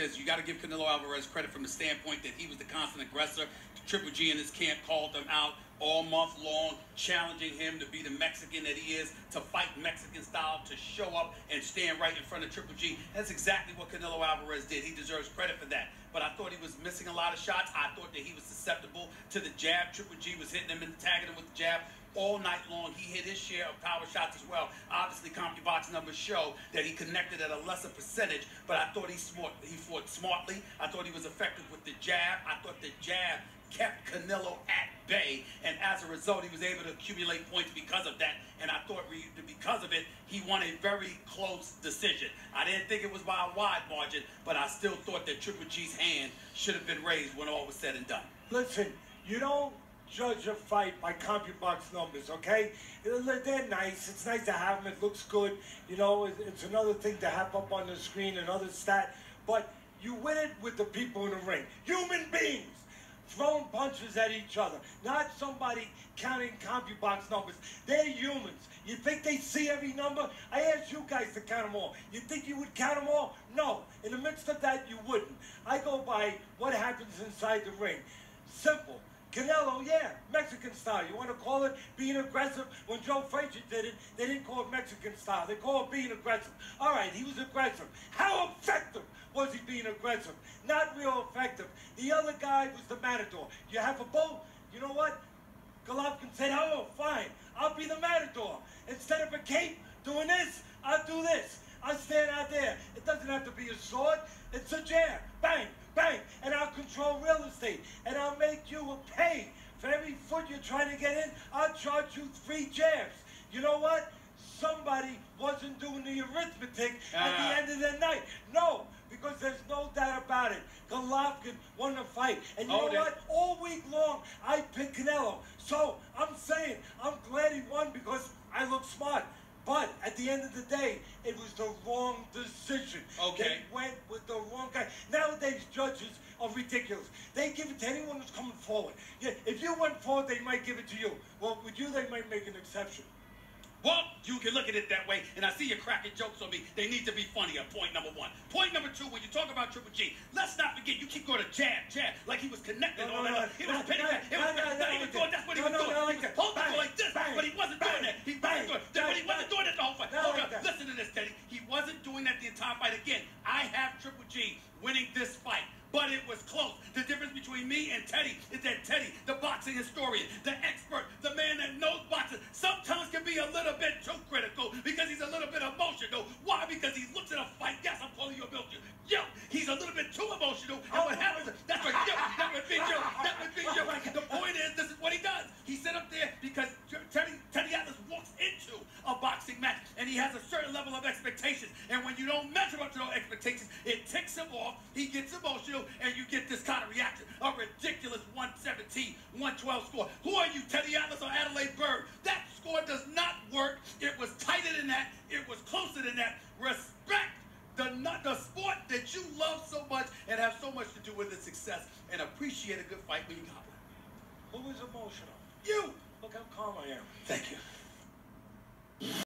is you got to give Canelo Alvarez credit from the standpoint that he was the constant aggressor. Triple G in his camp called him out all month long, challenging him to be the Mexican that he is, to fight Mexican style, to show up and stand right in front of Triple G. That's exactly what Canelo Alvarez did. He deserves credit for that. But I thought he was missing a lot of shots. I thought that he was susceptible to the jab. Triple G was hitting him and tagging him with the jab all night long. He hit his share of power shots as well. Obviously, CompuBox numbers show that he connected at a lesser percentage, but I thought he fought smartly. I thought he was effective with the jab. I thought the jab kept Canelo at bay, and as a result, he was able to accumulate points because of that, and I thought because of it, he won a very close decision. I didn't think it was by a wide margin, but I still thought that Triple G's hand should have been raised when all was said and done. Listen, you don't judge a fight by CompuBox numbers, okay? They're nice. It's nice to have them. It looks good. You know, it's another thing to have up on the screen, another stat, but you win it with the people in the ring. Human beings throwing punches at each other, not somebody counting CompuBox numbers. They're humans. You think they see every number? I asked you guys to count them all. You think you would count them all? No. In the midst of that, you wouldn't. I go by what happens inside the ring. Simple. Canelo, yeah, Mexican style. You want to call it being aggressive? When Joe Frazier did it, they didn't call it Mexican style. They called it being aggressive. All right, he was aggressive. How effective was he being aggressive? Not real effective. The other guy was the matador. You have a boat, you know what? Golovkin said, oh, fine, I'll be the matador. Instead of a cape doing this, I'll do this. I'll stand out there. It doesn't have to be a sword. It's a jab. Bang, bang. And I'll control real estate. And I'll make you pay. For every foot you're trying to get in, I'll charge you 3 jabs. You know what? Somebody wasn't doing the arithmetic at the end of the night. No, because there's no doubt about it. Golovkin won the fight. And you know what? All week long, I picked Canelo. So I'm saying I'm glad he won because I look smart. But at the end of the day, it was the wrong decision. Okay. They went with the wrong guy. Nowadays, judges are ridiculous. They give it to anyone who's coming forward. Yeah, if you went forward, they might give it to you. Well, with you, they might make an exception. Well, you can look at it that way, and I see you cracking jokes on me. They need to be funnier, point number 1. Point number 2, when you talk about Triple G, let's not forget, you keep going to jab, like he was connected on that. It was penny back. It was not even doing, that's what he was doing. He was supposed to go like this, but he wasn't doing that. He wasn't doing that the whole fight. Hold up, listen to this, Teddy. He wasn't doing that the entire fight. Again, I have Triple G winning this fight. But it was close. The difference between me and Teddy is that Teddy, the boxing historian, the expert, the man that knows boxing, sometimes can be a little bit too critical because he's a little bit emotional. Why? Because he looks at a fight. Yes, I'm calling you a milk. Yo, he's a little bit too emotional. And what happens? That's what that would be Joe. That would be Joe. The point is, this is what he does. He set up there because Teddy Atlas walks into a boxing match and he has a certain level of expectations. And when you don't measure up to those expectations, it ticks him off. He gets emotional. And you get this kind of reaction. A ridiculous 117, 112 score. Who are you, Teddy Atlas or Adelaide Bird? That score does not work. It was tighter than that. It was closer than that. Respect the sport that you love so much and have so much to do with its success. And appreciate a good fight when you got one. Who was emotional? You! Look how calm I am. Thank you.